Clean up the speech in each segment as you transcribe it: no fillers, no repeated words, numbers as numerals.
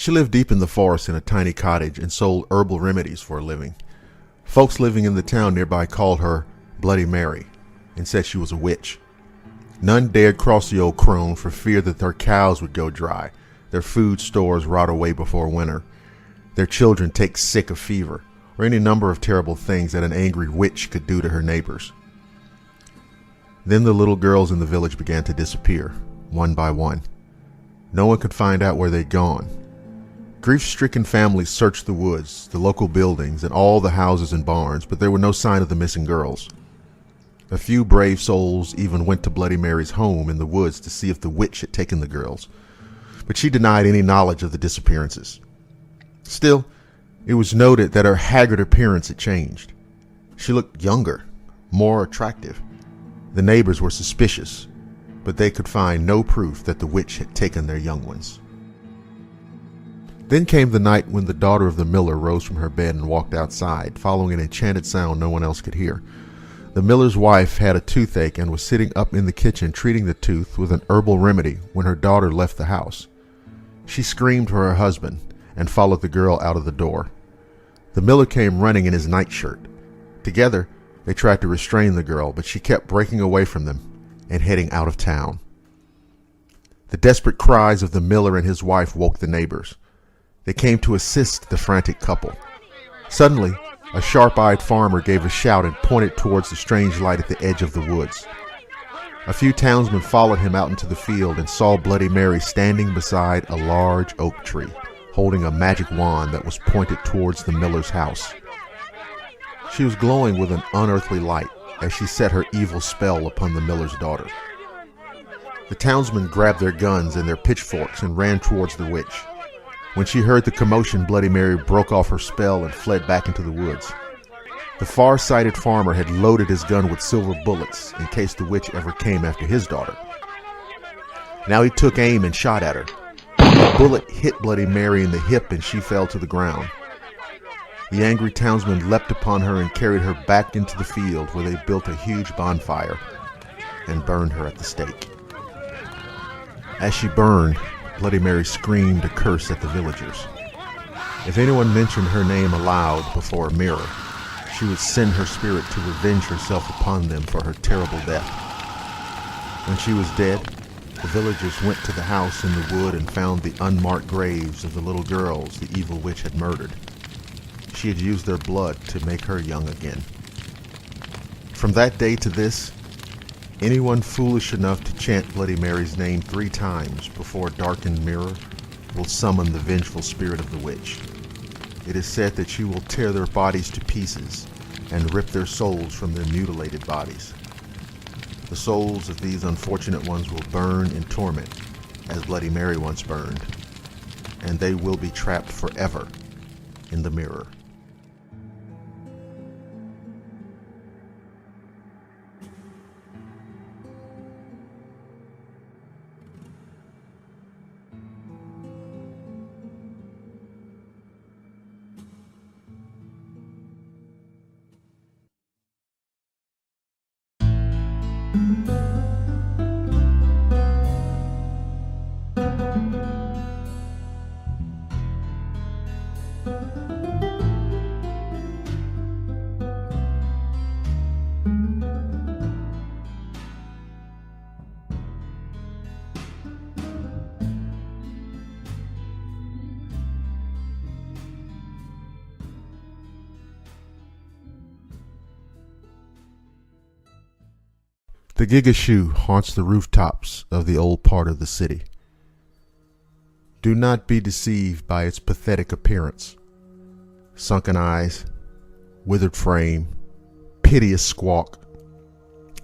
She lived deep in the forest in a tiny cottage and sold herbal remedies for a living. Folks living in the town nearby called her Bloody Mary and said she was a witch. None dared cross the old crone for fear that their cows would go dry, their food stores rot away before winter, their children take sick of fever, or any number of terrible things that an angry witch could do to her neighbors. Then the little girls in the village began to disappear, one by one. No one could find out where they'd gone. Grief-stricken families searched the woods, the local buildings, and all the houses and barns, but there were no sign of the missing girls. A few brave souls even went to Bloody Mary's home in the woods to see if the witch had taken the girls, but she denied any knowledge of the disappearances. Still, it was noted that her haggard appearance had changed. She looked younger, more attractive. The neighbors were suspicious, but they could find no proof that the witch had taken their young ones. Then came the night when the daughter of the miller rose from her bed and walked outside, following an enchanted sound no one else could hear. The miller's wife had a toothache and was sitting up in the kitchen treating the tooth with an herbal remedy when her daughter left the house. She screamed for her husband and followed the girl out of the door. The miller came running in his nightshirt. Together, they tried to restrain the girl, but she kept breaking away from them and heading out of town. The desperate cries of the miller and his wife woke the neighbors. They came to assist the frantic couple. Suddenly, a sharp-eyed farmer gave a shout and pointed towards the strange light at the edge of the woods. A few townsmen followed him out into the field and saw Bloody Mary standing beside a large oak tree, holding a magic wand that was pointed towards the miller's house. She was glowing with an unearthly light as she set her evil spell upon the miller's daughter. The townsmen grabbed their guns and their pitchforks and ran towards the witch. When she heard the commotion, Bloody Mary broke off her spell and fled back into the woods. The far-sighted farmer had loaded his gun with silver bullets in case the witch ever came after his daughter. Now he took aim and shot at her. A bullet hit Bloody Mary in the hip and she fell to the ground. The angry townsmen leapt upon her and carried her back into the field where they built a huge bonfire and burned her at the stake. As she burned, Bloody Mary screamed a curse at the villagers. If anyone mentioned her name aloud before a mirror, she would send her spirit to revenge herself upon them for her terrible death. When she was dead, the villagers went to the house in the wood and found the unmarked graves of the little girls the evil witch had murdered. She had used their blood to make her young again. From that day to this, anyone foolish enough to chant Bloody Mary's name 3 times before a darkened mirror will summon the vengeful spirit of the witch. It is said that she will tear their bodies to pieces and rip their souls from their mutilated bodies. The souls of these unfortunate ones will burn in torment, as Bloody Mary once burned, and they will be trapped forever in the mirror. The Gigashoe haunts the rooftops of the old part of the city. Do not be deceived by its pathetic appearance. Sunken eyes, withered frame, piteous squawk.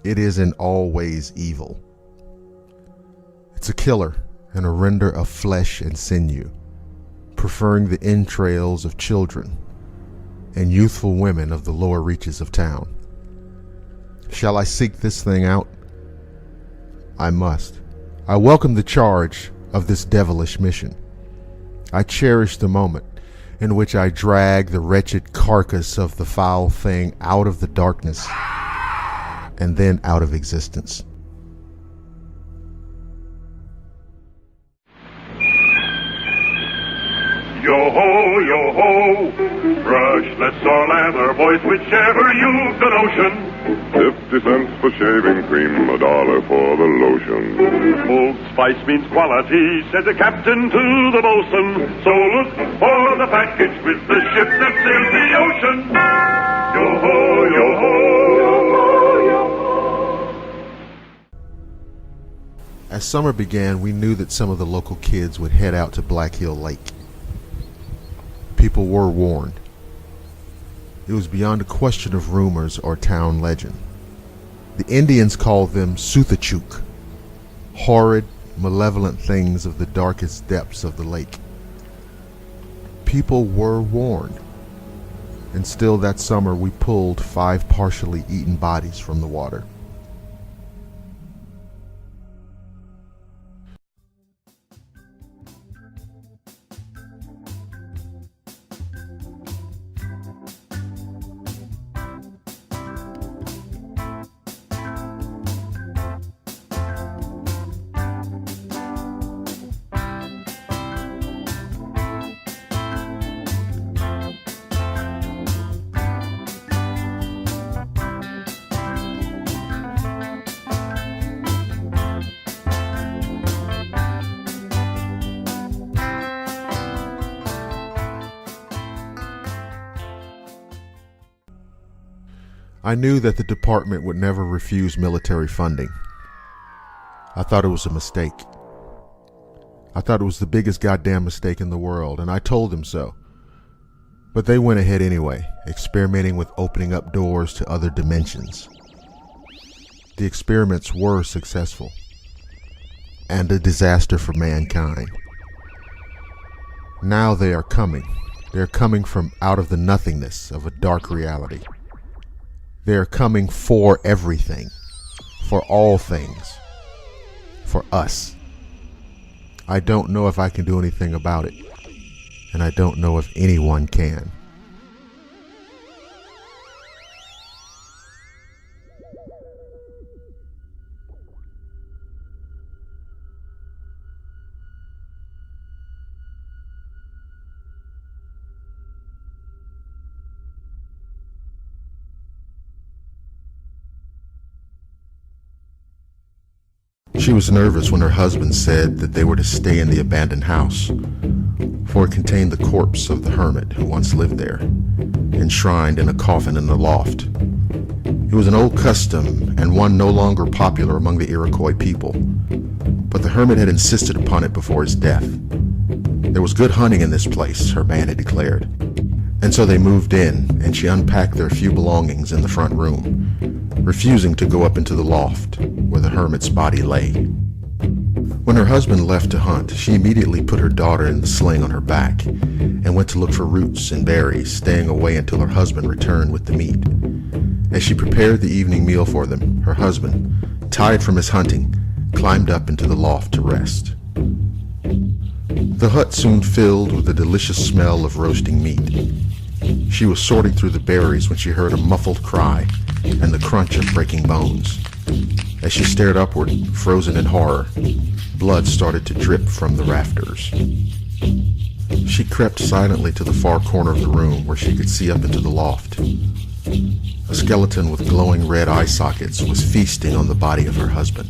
It is in all ways evil. It's a killer and a render of flesh and sinew, preferring the entrails of children and youthful women of the lower reaches of town. Shall I seek this thing out? I must. I welcome the charge of this devilish mission. I cherish the moment in which I drag the wretched carcass of the foul thing out of the darkness and then out of existence. Yo-ho, yo-ho, brushless or lather, boys, whichever you've the notion. 50 cents for shaving cream, $1 for the lotion. Old Spice means quality, said the captain to the bosun. So look for the package with the ship that sails the ocean. Yo-ho, yo-ho, yo-ho, yo-ho. As summer began, we knew that some of the local kids would head out to Black Hill Lake. People were warned. It was beyond a question of rumors or town legend. The Indians called them Suthachuk, horrid, malevolent things of the darkest depths of the lake. People were warned, and still that summer we pulled 5 partially eaten bodies from the water. I knew that the department would never refuse military funding. I thought it was a mistake. I thought it was the biggest goddamn mistake in the world, and I told them so. But they went ahead anyway, experimenting with opening up doors to other dimensions. The experiments were successful, and a disaster for mankind. Now they are coming. They are coming from out of the nothingness of a dark reality. They are coming for everything, for all things, for us. I don't know if I can do anything about it, and I don't know if anyone can. She was nervous when her husband said that they were to stay in the abandoned house, for it contained the corpse of the hermit who once lived there, enshrined in a coffin in the loft. It was an old custom and one no longer popular among the Iroquois people, but the hermit had insisted upon it before his death. There was good hunting in this place, her man had declared, and so they moved in, and she unpacked their few belongings in the front room, refusing to go up into the loft where the hermit's body lay. When her husband left to hunt, she immediately put her daughter in the sling on her back and went to look for roots and berries, staying away until her husband returned with the meat. As she prepared the evening meal for them, her husband, tired from his hunting, climbed up into the loft to rest. The hut soon filled with the delicious smell of roasting meat. She was sorting through the berries when she heard a muffled cry and the crunch of breaking bones. As she stared upward, frozen in horror, blood started to drip from the rafters. She crept silently to the far corner of the room where she could see up into the loft. A skeleton with glowing red eye sockets was feasting on the body of her husband,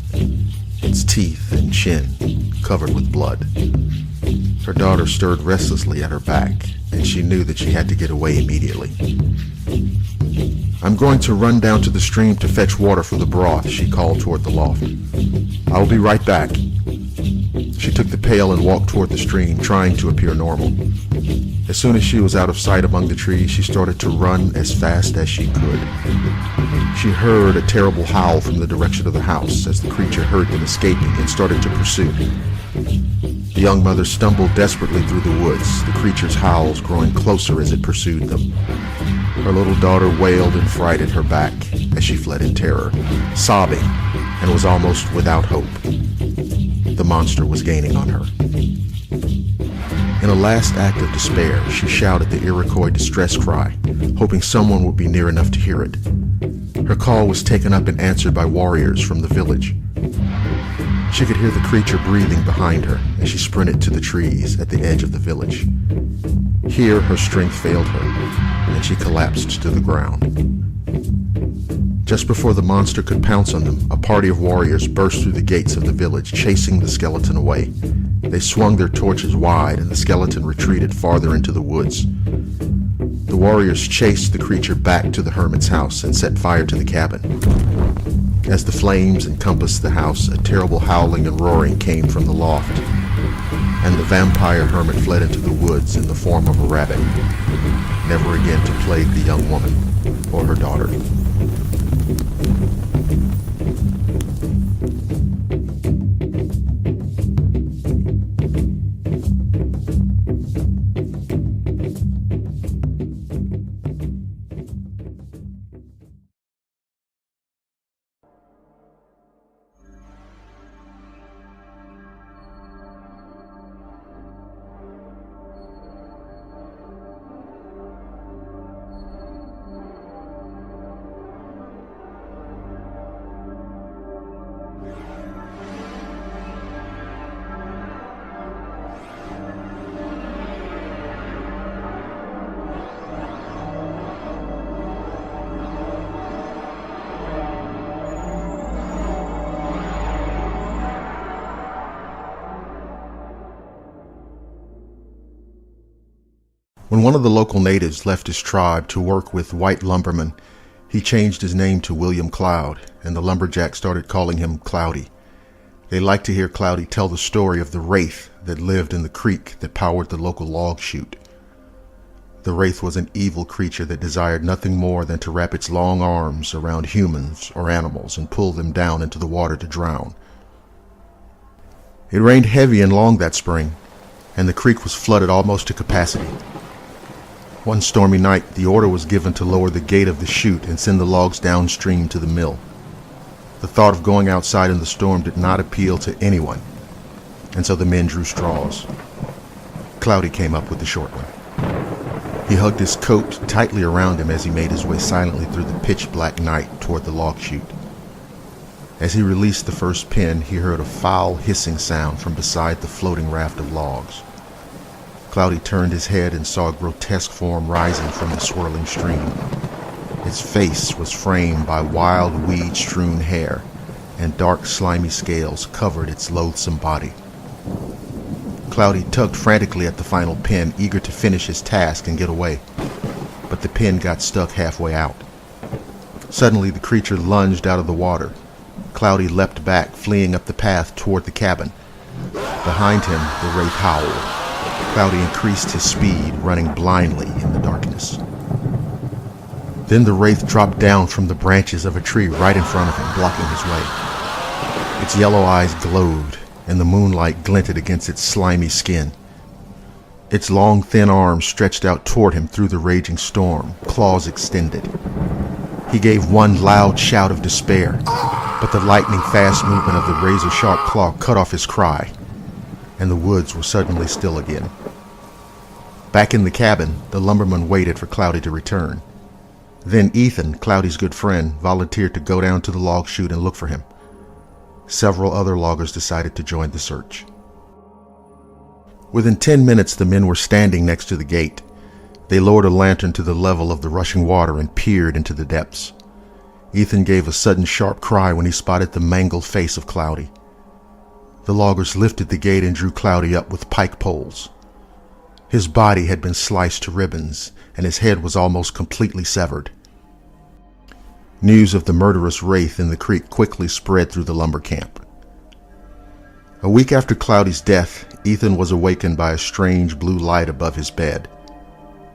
its teeth and chin covered with blood. Her daughter stirred restlessly at her back, and she knew that she had to get away immediately. "I'm going to run down to the stream to fetch water for the broth," she called toward the loft. "I'll be right back." She took the pail and walked toward the stream, trying to appear normal. As soon as she was out of sight among the trees, she started to run as fast as she could. She heard a terrible howl from the direction of the house as the creature heard them escaping and started to pursue. The young mother stumbled desperately through the woods, the creature's howls growing closer as it pursued them. Her little daughter wailed in fright at her back as she fled in terror, sobbing, and was almost without hope. The monster was gaining on her. In a last act of despair, she shouted the Iroquois distress cry, hoping someone would be near enough to hear it. Her call was taken up and answered by warriors from the village. She could hear the creature breathing behind her as she sprinted to the trees at the edge of the village. Here her strength failed her, and she collapsed to the ground. Just before the monster could pounce on them, a party of warriors burst through the gates of the village, chasing the skeleton away. They swung their torches wide, and the skeleton retreated farther into the woods. The warriors chased the creature back to the hermit's house and set fire to the cabin. As the flames encompassed the house, a terrible howling and roaring came from the loft, and the vampire hermit fled into the woods in the form of a rabbit, never again to plague the young woman or her daughter. When one of the local natives left his tribe to work with white lumbermen, he changed his name to William Cloud, and the lumberjacks started calling him Cloudy. They liked to hear Cloudy tell the story of the wraith that lived in the creek that powered the local log chute. The wraith was an evil creature that desired nothing more than to wrap its long arms around humans or animals and pull them down into the water to drown. It rained heavy and long that spring, and the creek was flooded almost to capacity. One stormy night, the order was given to lower the gate of the chute and send the logs downstream to the mill. The thought of going outside in the storm did not appeal to anyone, and so the men drew straws. Cloudy came up with the short one. He hugged his coat tightly around him as he made his way silently through the pitch-black night toward the log chute. As he released the first pin, he heard a foul hissing sound from beside the floating raft of logs. Cloudy turned his head and saw a grotesque form rising from the swirling stream. Its face was framed by wild weed-strewn hair, and dark slimy scales covered its loathsome body. Cloudy tugged frantically at the final pin, eager to finish his task and get away, but the pin got stuck halfway out. Suddenly the creature lunged out of the water. Cloudy leapt back, fleeing up the path toward the cabin. Behind him, the wraith howled. Cloudy increased his speed, running blindly in the darkness. Then the wraith dropped down from the branches of a tree right in front of him, blocking his way. Its yellow eyes glowed, and the moonlight glinted against its slimy skin. Its long, thin arms stretched out toward him through the raging storm, claws extended. He gave one loud shout of despair, but the lightning-fast movement of the razor-sharp claw cut off his cry, and the woods were suddenly still again. Back in the cabin, the lumberman waited for Cloudy to return. Then Ethan, Cloudy's good friend, volunteered to go down to the log chute and look for him. Several other loggers decided to join the search. Within 10 minutes, the men were standing next to the gate. They lowered a lantern to the level of the rushing water and peered into the depths. Ethan gave a sudden sharp cry when he spotted the mangled face of Cloudy. The loggers lifted the gate and drew Cloudy up with pike poles. His body had been sliced to ribbons, and his head was almost completely severed. News of the murderous wraith in the creek quickly spread through the lumber camp. A week after Cloudy's death, Ethan was awakened by a strange blue light above his bed.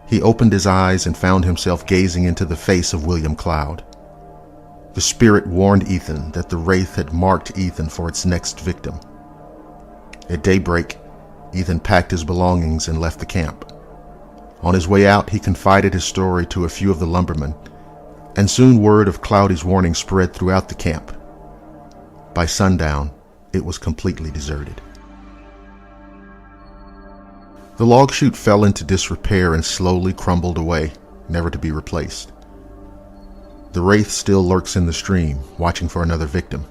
He opened his eyes and found himself gazing into the face of William Cloud. The spirit warned Ethan that the wraith had marked Ethan for its next victim. At daybreak, Ethan packed his belongings and left the camp. On his way out, he confided his story to a few of the lumbermen, and soon word of Cloudy's warning spread throughout the camp. By sundown, it was completely deserted. The log chute fell into disrepair and slowly crumbled away, never to be replaced. The wraith still lurks in the stream, watching for another victim.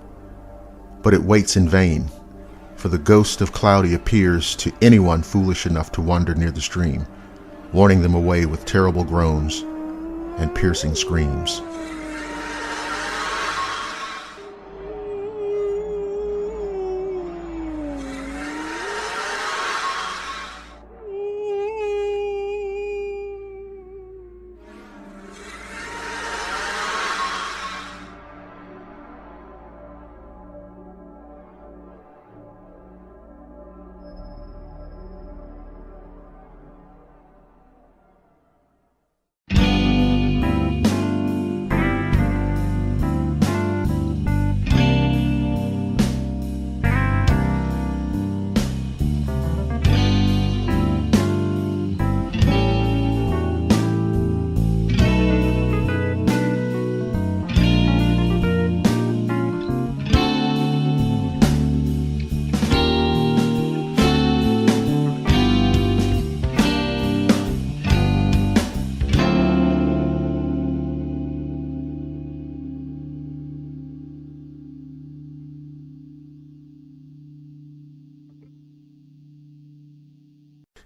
But it waits in vain, for the ghost of Cloudy appears to anyone foolish enough to wander near the stream, warning them away with terrible groans and piercing screams.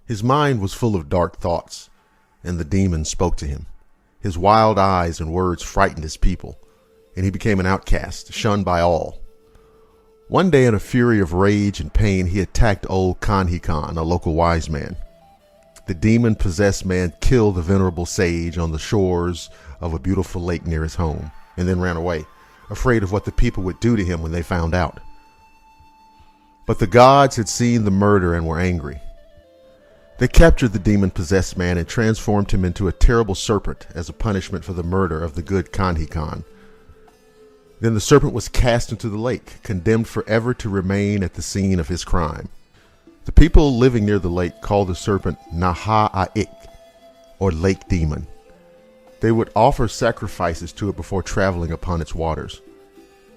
His mind was full of dark thoughts, and the demon spoke to him. His wild eyes and words frightened his people, and he became an outcast, shunned by all. One day, in a fury of rage and pain, he attacked old Kanhikan, a local wise man. The demon-possessed man killed the venerable sage on the shores of a beautiful lake near his home, and then ran away, afraid of what the people would do to him when they found out. But the gods had seen the murder and were angry. They captured the demon-possessed man and transformed him into a terrible serpent as a punishment for the murder of the good Kanhikan. Then the serpent was cast into the lake, condemned forever to remain at the scene of his crime. The people living near the lake called the serpent Naha'ik, or lake demon. They would offer sacrifices to it before traveling upon its waters,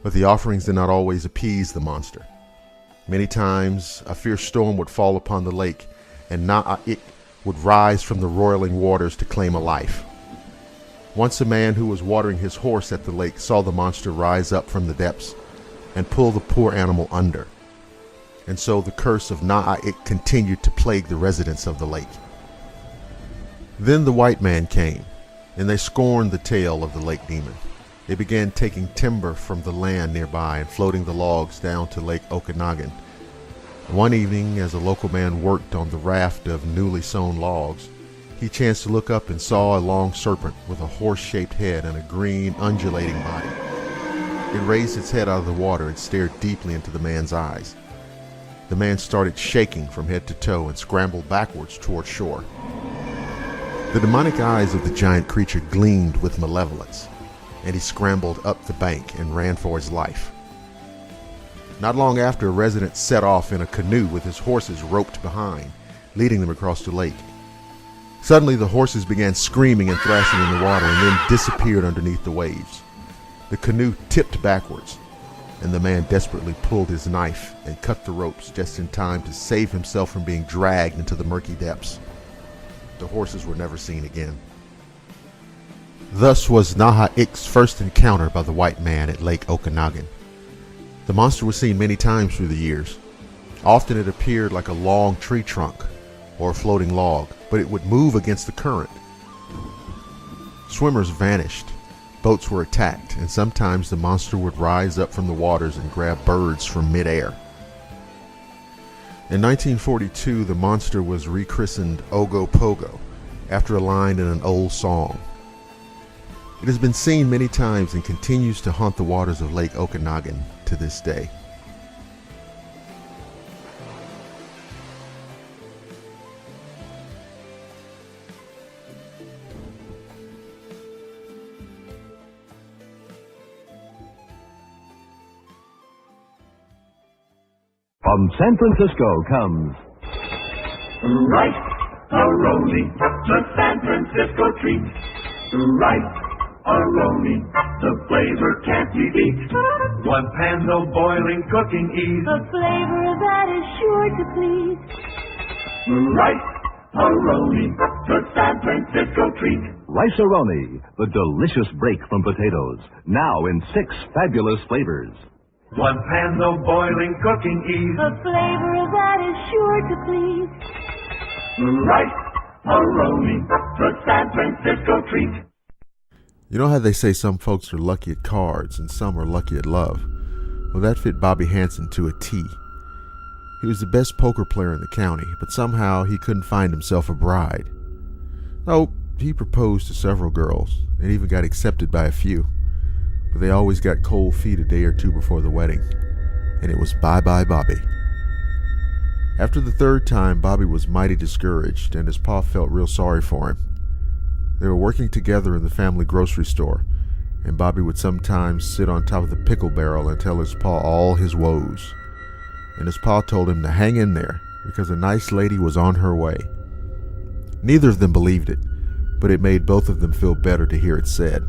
but the offerings did not always appease the monster. Many times a fierce storm would fall upon the lake, and Na'ik would rise from the roiling waters to claim a life. Once a man who was watering his horse at the lake saw the monster rise up from the depths and pull the poor animal under. And so the curse of Na'ik continued to plague the residents of the lake. Then the white man came, and they scorned the tale of the lake demon. They began taking timber from the land nearby and floating the logs down to Lake Okanagan. One evening, as a local man worked on the raft of newly sown logs, he chanced to look up and saw a long serpent with a horse-shaped head and a green, undulating body. It raised its head out of the water and stared deeply into the man's eyes. The man started shaking from head to toe and scrambled backwards toward shore. The demonic eyes of the giant creature gleamed with malevolence, and he scrambled up the bank and ran for his life. Not long after, a resident set off in a canoe with his horses roped behind, leading them across the lake. Suddenly, the horses began screaming and thrashing in the water and then disappeared underneath the waves. The canoe tipped backwards, and the man desperately pulled his knife and cut the ropes just in time to save himself from being dragged into the murky depths. The horses were never seen again. Thus was Naha'ik's first encounter by the white man at Lake Okanagan. The monster was seen many times through the years. Often it appeared like a long tree trunk or a floating log, but it would move against the current. Swimmers vanished, boats were attacked, and sometimes the monster would rise up from the waters and grab birds from midair. In 1942, the monster was rechristened Ogo Pogo, after a line in an old song. It has been seen many times and continues to haunt the waters of Lake Okanagan to this day. From San Francisco comes Rice-A-Roni, the San Francisco treat. Rice-A-Roni, the flavor can't be beat. One pan, no boiling, cooking ease. A flavor that is sure to please. Rice-A-Roni, the San Francisco treat. Rice-A-Roni, the delicious break from potatoes, now in 6 fabulous flavors. One pan, no boiling, cooking ease. A flavor that is sure to please. Rice-A-Roni, the San Francisco treat. You know how they say some folks are lucky at cards and some are lucky at love? Well, that fit Bobby Hansen to a T. He was the best poker player in the county, but somehow he couldn't find himself a bride. Oh, he proposed to several girls and even got accepted by a few, but they always got cold feet a day or two before the wedding, and it was bye-bye Bobby. After the third time, Bobby was mighty discouraged, and his pa felt real sorry for him. They were working together in the family grocery store, and Bobby would sometimes sit on top of the pickle barrel and tell his pa all his woes. And his pa told him to hang in there because a nice lady was on her way. Neither of them believed it, but it made both of them feel better to hear it said.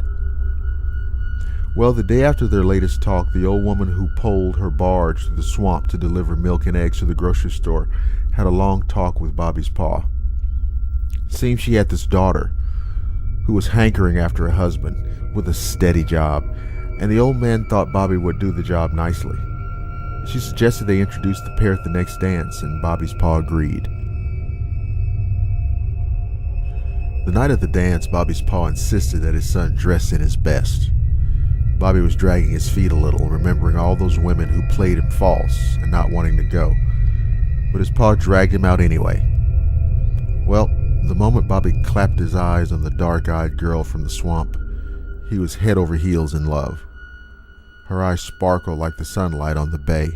Well, the day after their latest talk, the old woman who poled her barge through the swamp to deliver milk and eggs to the grocery store had a long talk with Bobby's pa. Seemed she had this daughter who was hankering after a husband with a steady job, and the old man thought Bobby would do the job nicely. She suggested they introduce the pair at the next dance, and Bobby's pa agreed. The night of the dance, Bobby's pa insisted that his son dress in his best. Bobby was dragging his feet a little, remembering all those women who played him false and not wanting to go, but his pa dragged him out anyway. Well, the moment Bobby clapped his eyes on the dark-eyed girl from the swamp, he was head over heels in love. Her eyes sparkled like the sunlight on the bay.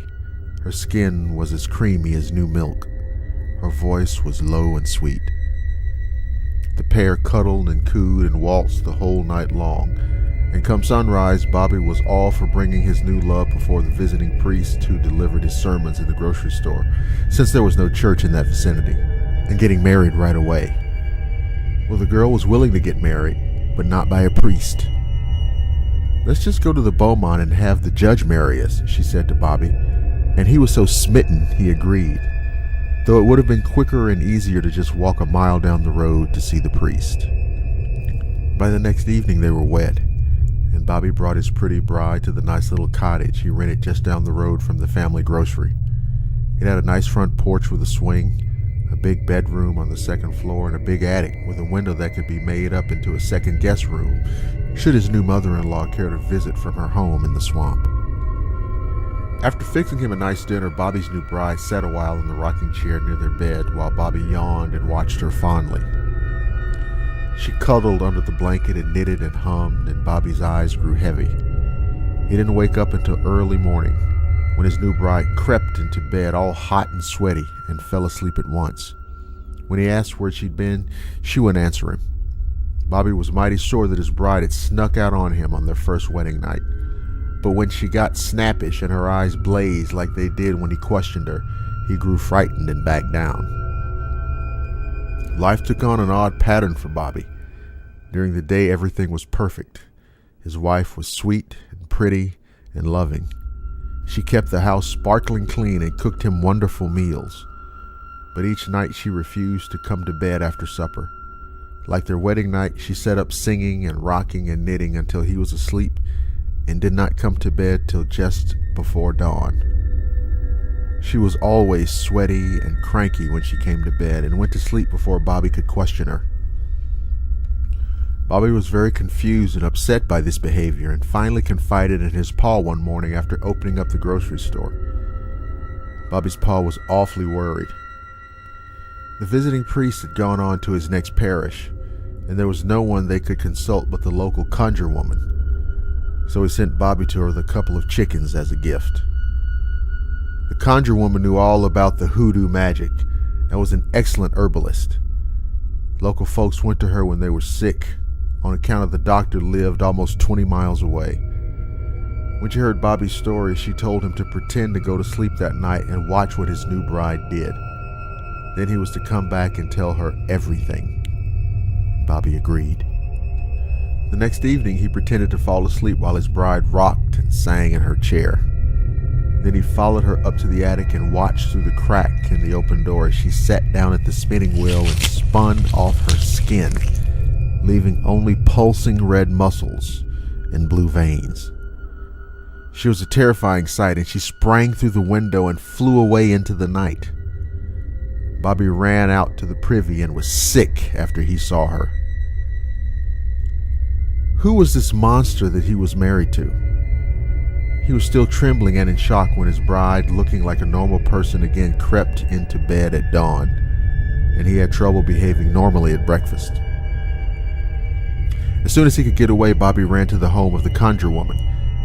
Her skin was as creamy as new milk. Her voice was low and sweet. The pair cuddled and cooed and waltzed the whole night long, and come sunrise, Bobby was all for bringing his new love before the visiting priest who delivered his sermons in the grocery store, since there was no church in that vicinity, and getting married right away. Well, the girl was willing to get married, but not by a priest. "Let's just go to the Beaumont and have the judge marry us," she said to Bobby, and he was so smitten he agreed, though it would have been quicker and easier to just walk a mile down the road to see the priest. By the next evening they were wed, and Bobby brought his pretty bride to the nice little cottage he rented just down the road from the family grocery. It had a nice front porch with a swing, a big bedroom on the second floor, and a big attic with a window that could be made up into a second guest room, should his new mother-in-law care to visit from her home in the swamp. After fixing him a nice dinner, Bobby's new bride sat a while in the rocking chair near their bed while Bobby yawned and watched her fondly. She cuddled under the blanket and knitted and hummed, and Bobby's eyes grew heavy. He didn't wake up until early morning, when his new bride crept into bed all hot and sweaty and fell asleep at once. When he asked where she'd been, she wouldn't answer him. Bobby was mighty sure that his bride had snuck out on him on their first wedding night. But when she got snappish and her eyes blazed like they did when he questioned her, he grew frightened and backed down. Life took on an odd pattern for Bobby. During the day, everything was perfect. His wife was sweet and pretty and loving. She kept the house sparkling clean and cooked him wonderful meals. But each night she refused to come to bed after supper. Like their wedding night, she sat up singing and rocking and knitting until he was asleep and did not come to bed till just before dawn. She was always sweaty and cranky when she came to bed and went to sleep before Bobby could question her. Bobby was very confused and upset by this behavior and finally confided in his pa one morning after opening up the grocery store. Bobby's pa was awfully worried. The visiting priest had gone on to his next parish, and there was no one they could consult but the local conjure woman. So he sent Bobby to her with a couple of chickens as a gift. The conjure woman knew all about the hoodoo magic and was an excellent herbalist. Local folks went to her when they were sick, on account of the doctor lived almost 20 miles away. When she heard Bobby's story, she told him to pretend to go to sleep that night and watch what his new bride did. Then he was to come back and tell her everything. Bobby agreed. The next evening, he pretended to fall asleep while his bride rocked and sang in her chair. Then he followed her up to the attic and watched through the crack in the open door as she sat down at the spinning wheel and spun off her skin, leaving only pulsing red muscles and blue veins. She was a terrifying sight, and she sprang through the window and flew away into the night. Bobby ran out to the privy and was sick after he saw her. Who was this monster that he was married to? He was still trembling and in shock when his bride, looking like a normal person again, crept into bed at dawn, and he had trouble behaving normally at breakfast. As soon as he could get away, Bobby ran to the home of the conjure woman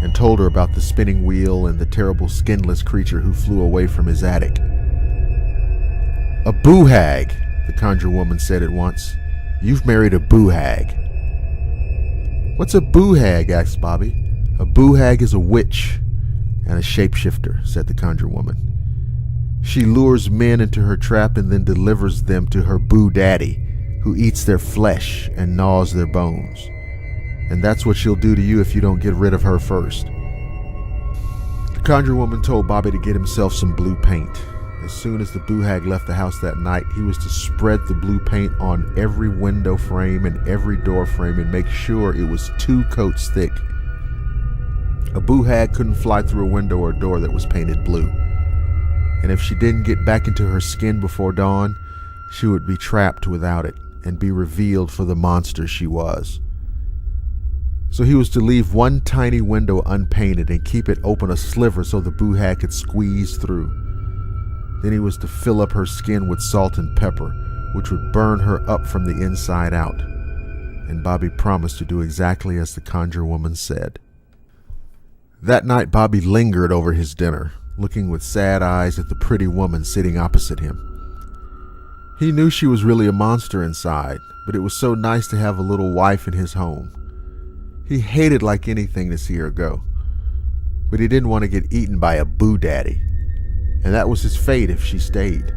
and told her about the spinning wheel and the terrible skinless creature who flew away from his attic. "A boo-hag," the conjure woman said at once. "You've married a boo-hag." "What's a boo-hag?" asked Bobby. "A boo-hag is a witch and a shapeshifter," said the conjure woman. "She lures men into her trap and then delivers them to her boo-daddy, who eats their flesh and gnaws their bones. And that's what she'll do to you if you don't get rid of her first." The conjure woman told Bobby to get himself some blue paint. As soon as the boo-hag left the house that night, he was to spread the blue paint on every window frame and every door frame and make sure it was 2 coats thick. A boo-hag couldn't fly through a window or door that was painted blue. And if she didn't get back into her skin before dawn, she would be trapped without it and be revealed for the monster she was. So he was to leave one tiny window unpainted and keep it open a sliver so the boo-hag could squeeze through. Then he was to fill up her skin with salt and pepper, which would burn her up from the inside out. And Bobby promised to do exactly as the conjure woman said. That night, Bobby lingered over his dinner, looking with sad eyes at the pretty woman sitting opposite him. He knew she was really a monster inside, but it was so nice to have a little wife in his home. He hated like anything to see her go, but he didn't want to get eaten by a boo-daddy, and that was his fate if she stayed.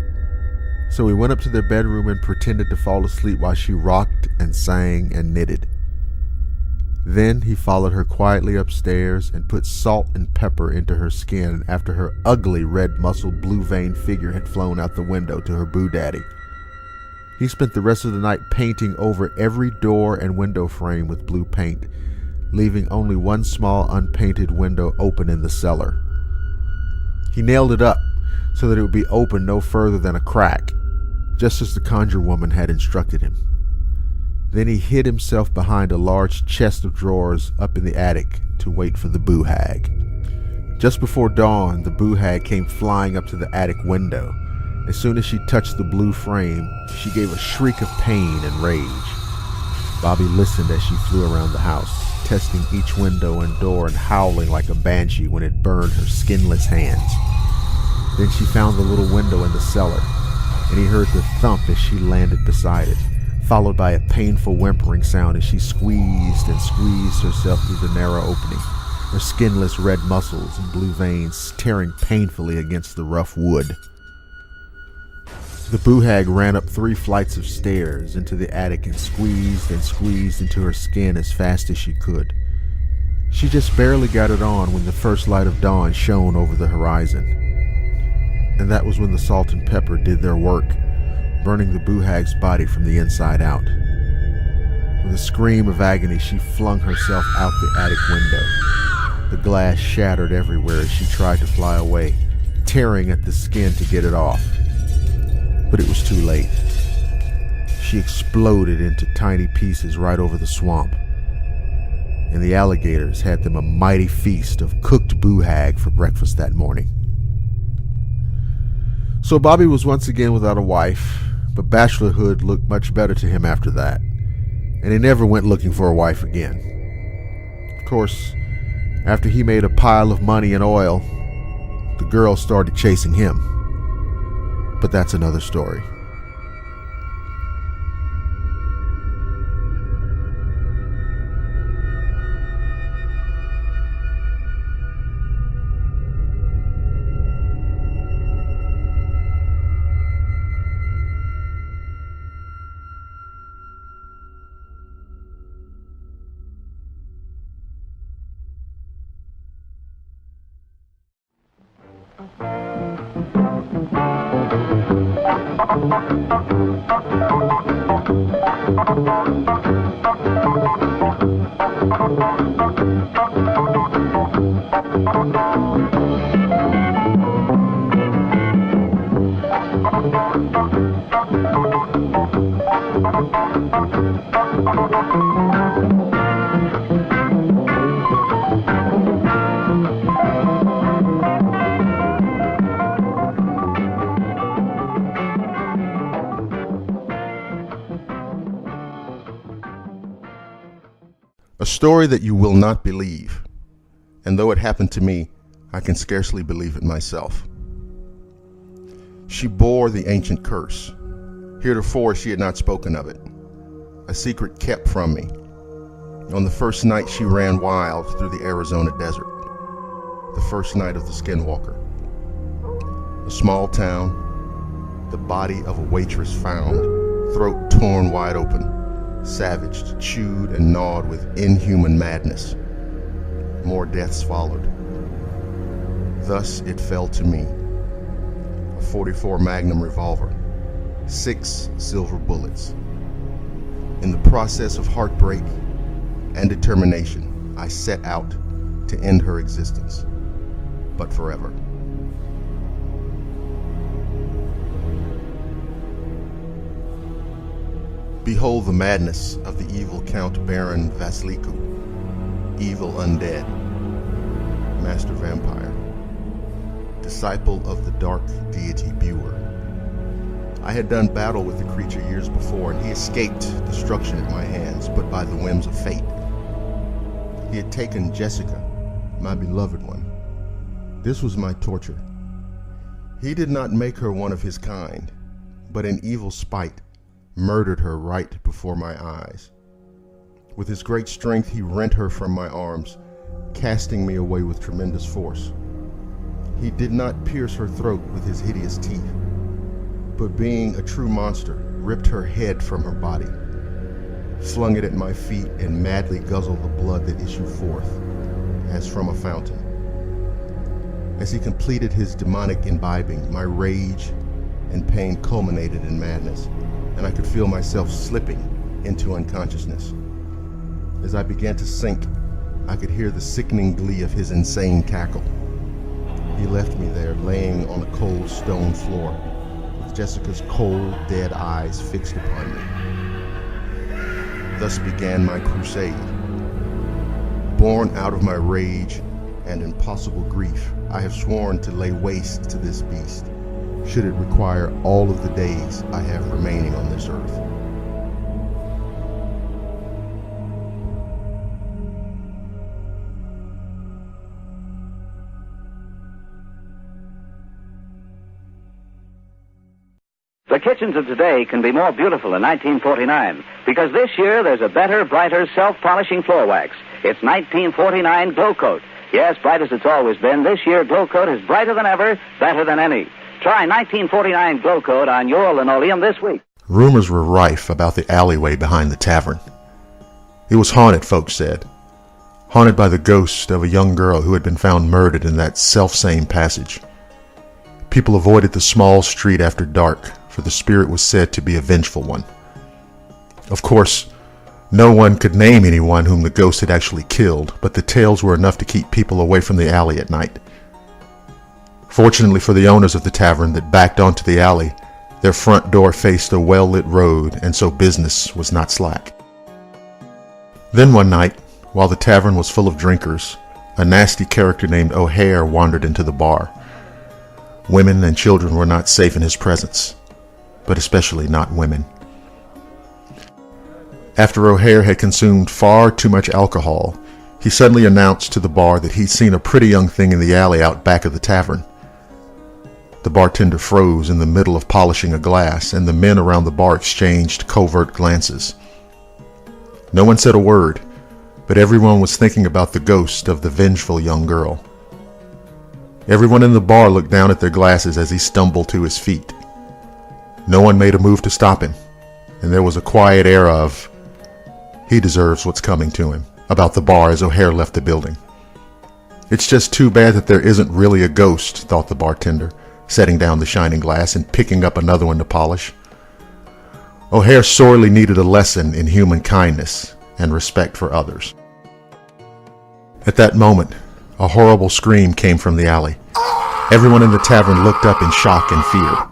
So he went up to their bedroom and pretended to fall asleep while she rocked and sang and knitted. Then he followed her quietly upstairs and put salt and pepper into her skin after her ugly red-muscled blue-veined figure had flown out the window to her boo-daddy. He spent the rest of the night painting over every door and window frame with blue paint, leaving only one small unpainted window open in the cellar. He nailed it up so that it would be open no further than a crack, just as the conjure woman had instructed him. Then he hid himself behind a large chest of drawers up in the attic to wait for the boo-hag. Just before dawn, the boo-hag came flying up to the attic window. As soon as she touched the blue frame, she gave a shriek of pain and rage. Bobby listened as she flew around the house, testing each window and door and howling like a banshee when it burned her skinless hands. Then she found the little window in the cellar, and he heard the thump as she landed beside it, followed by a painful whimpering sound as she squeezed and squeezed herself through the narrow opening, her skinless red muscles and blue veins tearing painfully against the rough wood. The boo-hag ran up 3 flights of stairs into the attic and squeezed into her skin as fast as she could. She just barely got it on when the first light of dawn shone over the horizon. And that was when the salt and pepper did their work, burning the boo-hag's body from the inside out. With a scream of agony, she flung herself out the attic window. The glass shattered everywhere as she tried to fly away, tearing at the skin to get it off. But it was too late. She exploded into tiny pieces right over the swamp, and the alligators had them a mighty feast of cooked boo-hag for breakfast that morning. So Bobby was once again without a wife, but bachelorhood looked much better to him after that, and he never went looking for a wife again. Of course, after he made a pile of money and oil, the girl started chasing him. But that's another story. A story that you will not believe, and though it happened to me, I can scarcely believe it myself. She bore the ancient curse. Heretofore she had not spoken of it, a secret kept from me. On the first night she ran wild through the Arizona desert, the first night of the Skinwalker. A small town, the body of a waitress found, throat torn wide open, savaged, chewed, and gnawed with inhuman madness. More deaths followed. Thus it fell to me. A .44 Magnum revolver, 6 silver bullets. In the process of heartbreak and determination, I set out to end her existence, but forever. Behold the madness of the evil Count Baron Vasiliku, evil undead, master vampire, disciple of the dark deity Buer. I had done battle with the creature years before, and he escaped destruction at my hands, but by the whims of fate. He had taken Jessica, my beloved one. This was my torture. He did not make her one of his kind, but in evil spite, murdered her right before my eyes. With his great strength, he rent her from my arms, casting me away with tremendous force. He did not pierce her throat with his hideous teeth, but being a true monster, ripped her head from her body, flung it at my feet, and madly guzzled the blood that issued forth, as from a fountain. As he completed his demonic imbibing, my rage and pain culminated in madness, and I could feel myself slipping into unconsciousness. As I began to sink, I could hear the sickening glee of his insane cackle. He left me there, laying on a cold stone floor, with Jessica's cold, dead eyes fixed upon me. Thus began my crusade. Born out of my rage and impossible grief, I have sworn to lay waste to this beast, should it require all of the days I have remaining on this earth. The kitchens of today can be more beautiful than 1949 because this year there's a better, brighter, self-polishing floor wax. It's 1949 Glow Coat. Yes, bright as it's always been, this year Glow Coat is brighter than ever, better than any. Try 1949 Glow Coat on your linoleum this week. Rumors were rife about the alleyway behind the tavern. It was haunted, folks said. Haunted by the ghost of a young girl who had been found murdered in that selfsame passage. People avoided the small street after dark, for the spirit was said to be a vengeful one. Of course, no one could name anyone whom the ghost had actually killed, but the tales were enough to keep people away from the alley at night. Fortunately for the owners of the tavern that backed onto the alley, their front door faced a well-lit road, and so business was not slack. Then one night, while the tavern was full of drinkers, a nasty character named O'Hare wandered into the bar. Women and children were not safe in his presence, but especially not women. After O'Hare had consumed far too much alcohol, he suddenly announced to the bar that he'd seen a pretty young thing in the alley out back of the tavern. The bartender froze in the middle of polishing a glass, and the men around the bar exchanged covert glances. No one said a word, but everyone was thinking about the ghost of the vengeful young girl. Everyone in the bar looked down at their glasses as he stumbled to his feet. No one made a move to stop him, and there was a quiet air of, "He deserves what's coming to him," about the bar as O'Hare left the building. "It's just too bad that there isn't really a ghost," thought the bartender, setting down the shining glass and picking up another one to polish. O'Hare sorely needed a lesson in human kindness and respect for others. At that moment, a horrible scream came from the alley. Everyone in the tavern looked up in shock and fear.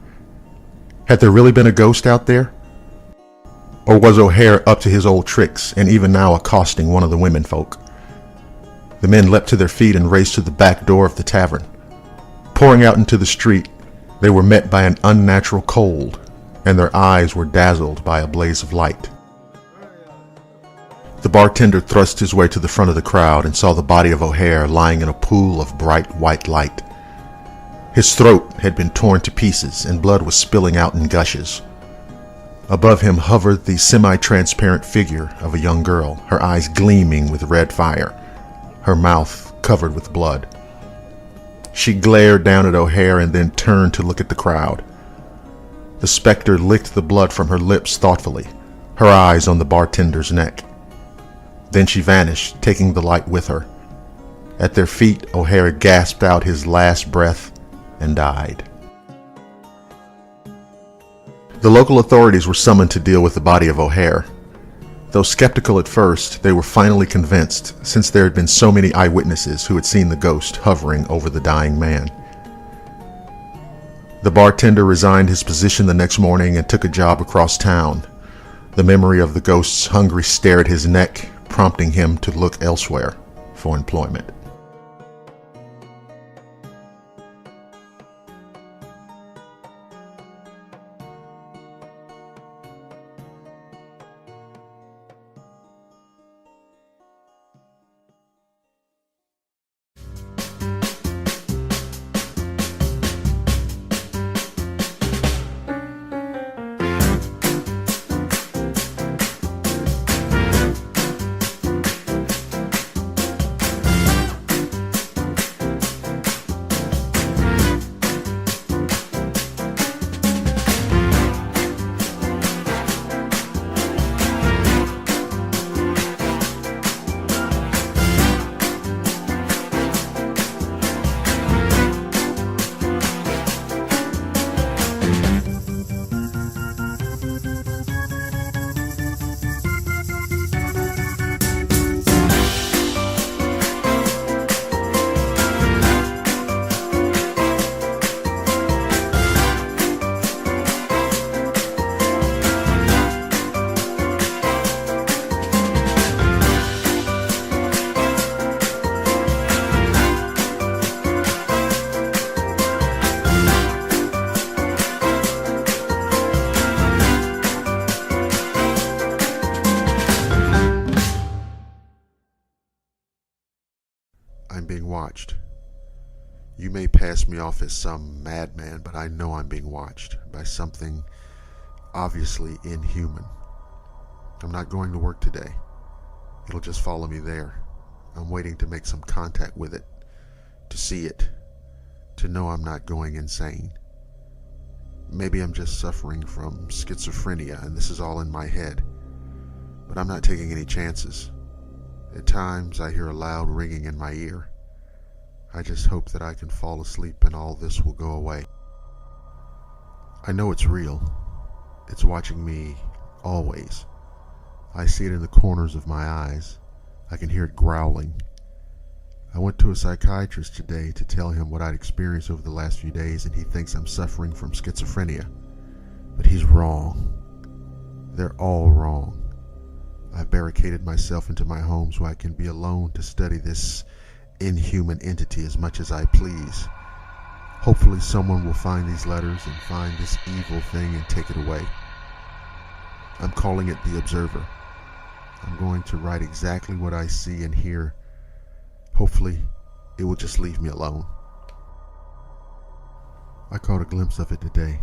Had there really been a ghost out there? Or was O'Hare up to his old tricks and even now accosting one of the women folk? The men leapt to their feet and raced to the back door of the tavern. Pouring out into the street, they were met by an unnatural cold, and their eyes were dazzled by a blaze of light. The bartender thrust his way to the front of the crowd and saw the body of O'Hare lying in a pool of bright white light. His throat had been torn to pieces and blood was spilling out in gushes. Above him hovered the semi-transparent figure of a young girl, her eyes gleaming with red fire, her mouth covered with blood. She glared down at O'Hare and then turned to look at the crowd. The specter licked the blood from her lips thoughtfully, her eyes on the bartender's neck. Then she vanished, taking the light with her. At their feet, O'Hare gasped out his last breath and died. The local authorities were summoned to deal with the body of O'Hare. Though skeptical at first, they were finally convinced, since there had been so many eyewitnesses who had seen the ghost hovering over the dying man. The bartender resigned his position the next morning and took a job across town. The memory of the ghost's hungry stare at his neck, prompting him to look elsewhere for employment. I'm being watched. You may pass me off as some madman, but I know I'm being watched by something obviously inhuman. I'm not going to work today. It'll just follow me there. I'm waiting to make some contact with it, to see it, to know I'm not going insane. Maybe I'm just suffering from schizophrenia and this is all in my head, but I'm not taking any chances. At times I hear a loud ringing in my ear. I just hope that I can fall asleep and all this will go away. I know it's real. It's watching me always. I see it in the corners of my eyes. I can hear it growling. I went to a psychiatrist today to tell him what I'd experienced over the last few days, and he thinks I'm suffering from schizophrenia. But he's wrong. They're all wrong. I've barricaded myself into my home so I can be alone to study this inhuman entity as much as I please. Hopefully someone will find these letters and find this evil thing and take it away. I'm calling it the Observer. I'm going to write exactly what I see and hear. Hopefully it will just leave me alone. I caught a glimpse of it today,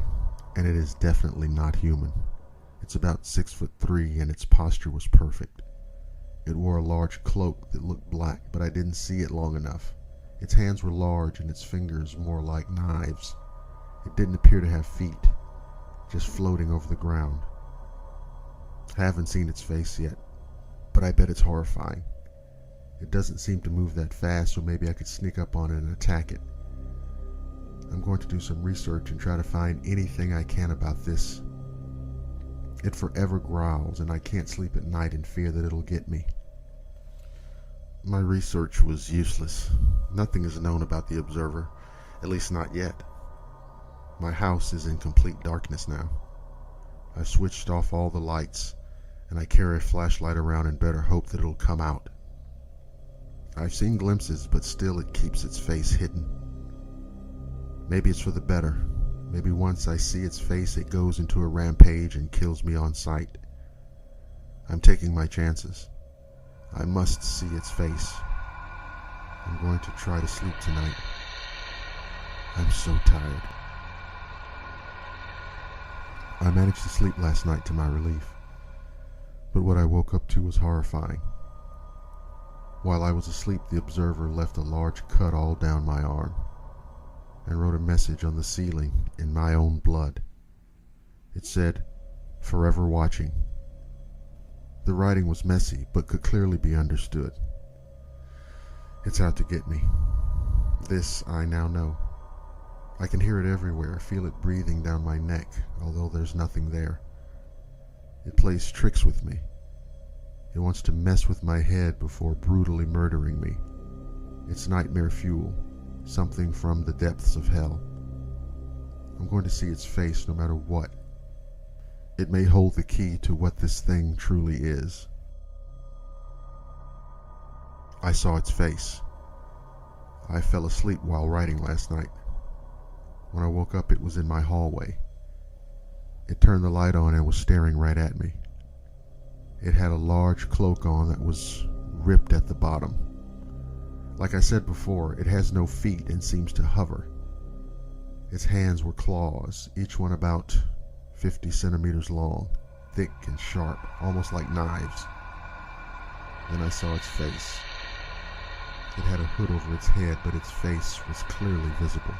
and it is definitely not human. It's about 6'3" and its posture was perfect. It wore a large cloak that looked black, but I didn't see it long enough. Its hands were large and its fingers more like knives. It didn't appear to have feet, just floating over the ground. I haven't seen its face yet, but I bet it's horrifying. It doesn't seem to move that fast, so maybe I could sneak up on it and attack it. I'm going to do some research and try to find anything I can about this. It forever growls, and I can't sleep at night in fear that it'll get me. My research was useless. Nothing is known about the Observer, at least not yet. My house is in complete darkness now. I've switched off all the lights, and I carry a flashlight around and better hope that it'll come out. I've seen glimpses, but still it keeps its face hidden. Maybe it's for the better. Maybe once I see its face, it goes into a rampage and kills me on sight. I'm taking my chances. I must see its face. I'm going to try to sleep tonight. I'm so tired. I managed to sleep last night to my relief, but what I woke up to was horrifying. While I was asleep, the observer left a large cut all down my arm and wrote a message on the ceiling in my own blood. It said, "Forever watching." The writing was messy, but could clearly be understood. It's out to get me. This I now know. I can hear it everywhere, feel it breathing down my neck, although there's nothing there. It plays tricks with me. It wants to mess with my head before brutally murdering me. It's nightmare fuel, something from the depths of hell. I'm going to see its face no matter what. It may hold the key to what this thing truly is. I saw its face. I fell asleep while writing last night. When I woke up, it was in my hallway. It turned the light on and was staring right at me. It had a large cloak on that was ripped at the bottom. Like I said before, it has no feet and seems to hover. Its hands were claws, each one about 50 centimeters long, thick and sharp, almost like knives. Then I saw its face. It had a hood over its head, but its face was clearly visible.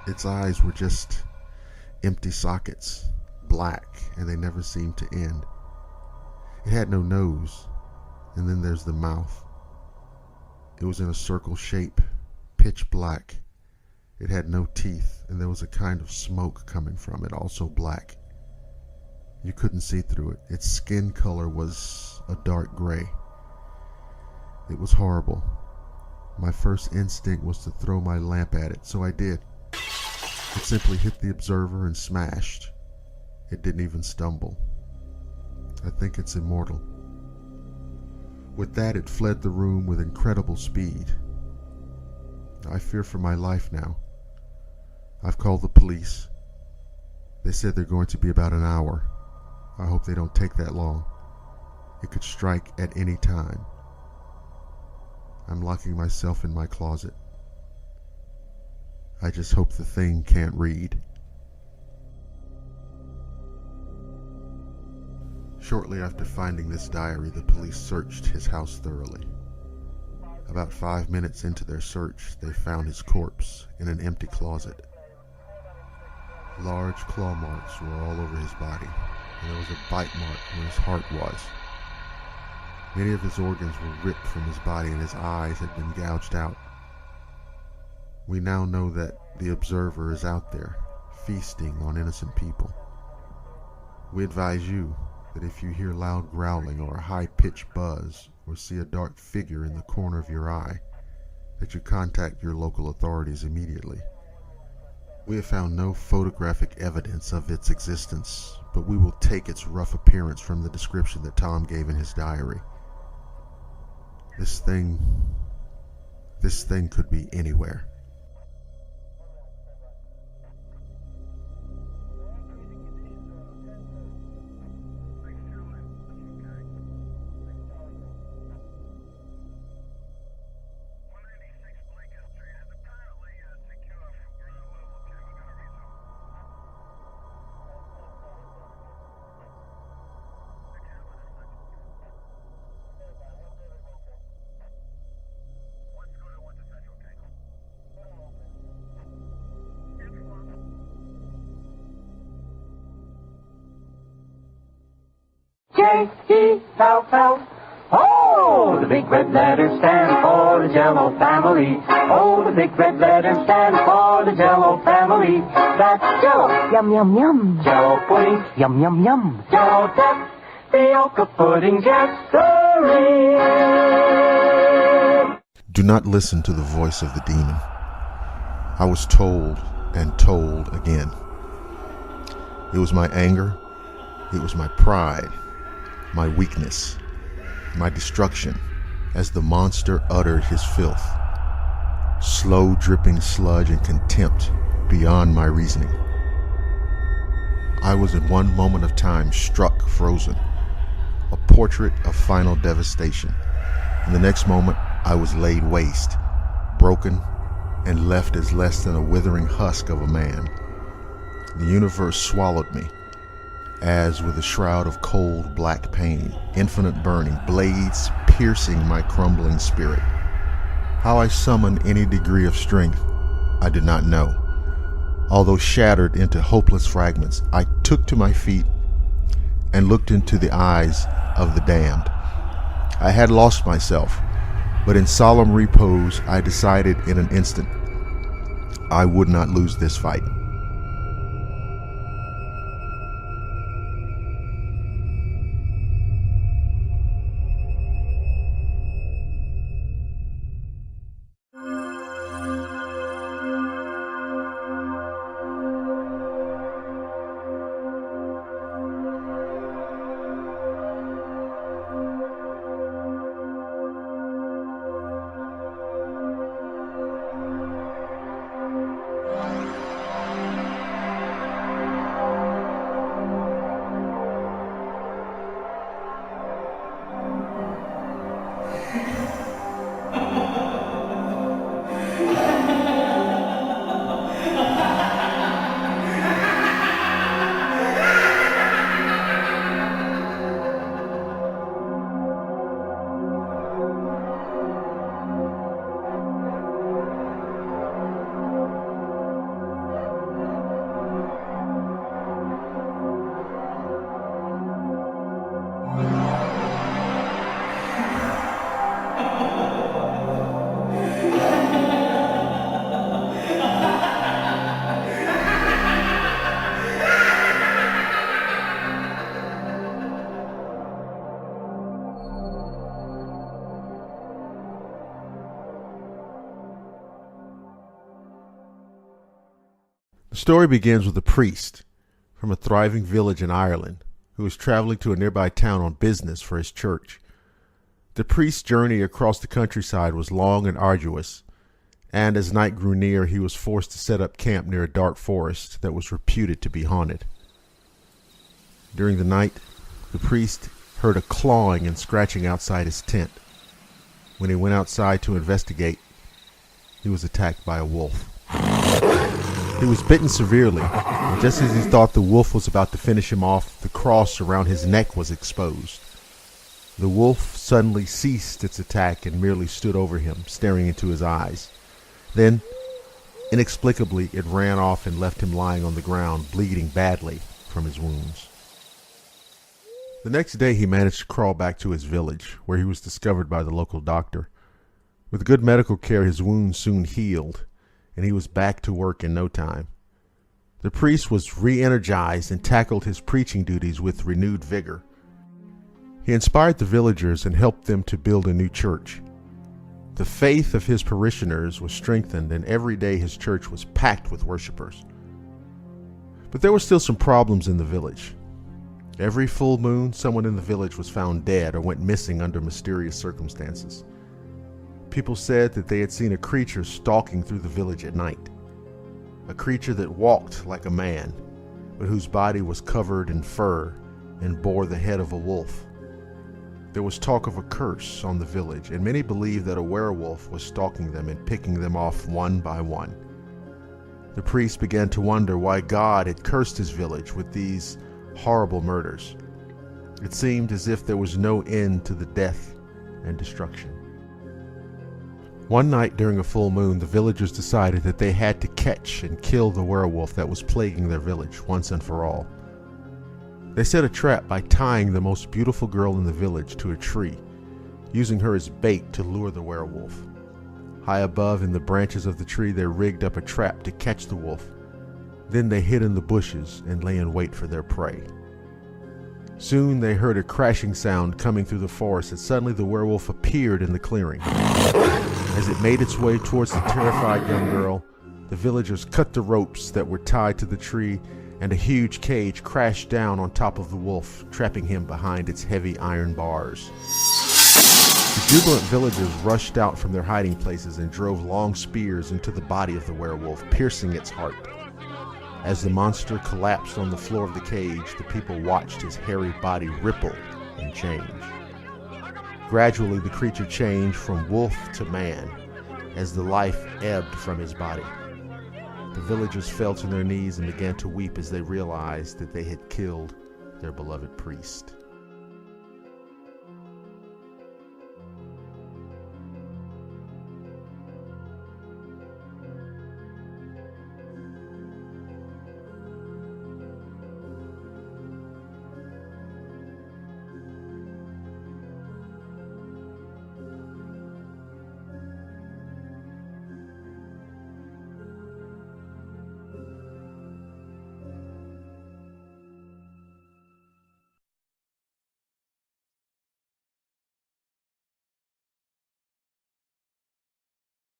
Its eyes were just empty sockets, black, and they never seemed to end. It had no nose, and then there's the mouth. It was in a circle shape, pitch black. It had no teeth, and there was a kind of smoke coming from it, also black. You couldn't see through it. Its skin color was a dark gray. It was horrible. My first instinct was to throw my lamp at it, so I did. It simply hit the observer and smashed. It didn't even stumble. I think it's immortal. With that, it fled the room with incredible speed. I fear for my life now. I've called the police. They said they're going to be about an hour. I hope they don't take that long. It could strike at any time. I'm locking myself in my closet. I just hope the thing can't read. Shortly after finding this diary, the police searched his house thoroughly. About 5 minutes into their search, they found his corpse in an empty closet. Large claw marks were all over his body, and there was a bite mark where his heart was. Many of his organs were ripped from his body, and his eyes had been gouged out. We now know that the observer is out there, feasting on innocent people. We advise you that if you hear loud growling or a high-pitched buzz or see a dark figure in the corner of your eye, that you contact your local authorities immediately. We have found no photographic evidence of its existence, but we will take its rough appearance from the description that Tom gave in his diary. This thing could be anywhere. J-E-L-L. Oh, the big red letters stand for the Jell-O family. Oh, the big red letters stand for the Jell-O family. That's Jell-O. Yum, yum, yum. Jell-O pudding. Yum, yum, yum. Jell-O tapioca pudding. Yes, sirree. Do not listen to the voice of the demon. I was told and told again. It was my anger. It was my pride. my weakness, my destruction, as the monster uttered his filth, slow dripping sludge and contempt beyond my reasoning. I was in one moment of time struck frozen, a portrait of final devastation. In the next moment, I was laid waste, broken, and left as less than a withering husk of a man. The universe swallowed me, as with a shroud of cold black pain, infinite burning, blades piercing my crumbling spirit. How I summoned any degree of strength, I did not know. Although shattered into hopeless fragments, I took to my feet and looked into the eyes of the damned. I had lost myself, but in solemn repose, I decided in an instant, I would not lose this fight. The story begins with a priest from a thriving village in Ireland who was traveling to a nearby town on business for his church. The priest's journey across the countryside was long and arduous, and as night grew near, he was forced to set up camp near a dark forest that was reputed to be haunted. During the night, the priest heard a clawing and scratching outside his tent. When he went outside to investigate, he was attacked by a wolf. He was bitten severely, and just as he thought the wolf was about to finish him off, the cross around his neck was exposed. The wolf suddenly ceased its attack and merely stood over him, staring into his eyes. Then, inexplicably, it ran off and left him lying on the ground, bleeding badly from his wounds. The next day he managed to crawl back to his village, where he was discovered by the local doctor. With good medical care, his wounds soon healed, and he was back to work in no time. The priest was re-energized and tackled his preaching duties with renewed vigor. He inspired the villagers and helped them to build a new church. The faith of his parishioners was strengthened, and every day his church was packed with worshipers. But there were still some problems in the village. Every full moon, someone in the village was found dead or went missing under mysterious circumstances. People said that they had seen a creature stalking through the village at night. A creature that walked like a man, but whose body was covered in fur and bore the head of a wolf. There was talk of a curse on the village, and many believed that a werewolf was stalking them and picking them off one by one. The priest began to wonder why God had cursed his village with these horrible murders. It seemed as if there was no end to the death and destruction. One night during a full moon, the villagers decided that they had to catch and kill the werewolf that was plaguing their village once and for all. They set a trap by tying the most beautiful girl in the village to a tree, using her as bait to lure the werewolf. High above in the branches of the tree, they rigged up a trap to catch the wolf. Then they hid in the bushes and lay in wait for their prey. Soon they heard a crashing sound coming through the forest, and suddenly the werewolf appeared in the clearing. As it made its way towards the terrified young girl, the villagers cut the ropes that were tied to the tree and a huge cage crashed down on top of the wolf, trapping him behind its heavy iron bars. The jubilant villagers rushed out from their hiding places and drove long spears into the body of the werewolf, piercing its heart. As the monster collapsed on the floor of the cage, the people watched his hairy body ripple and change. Gradually, the creature changed from wolf to man as the life ebbed from his body. The villagers fell to their knees and began to weep as they realized that they had killed their beloved priest.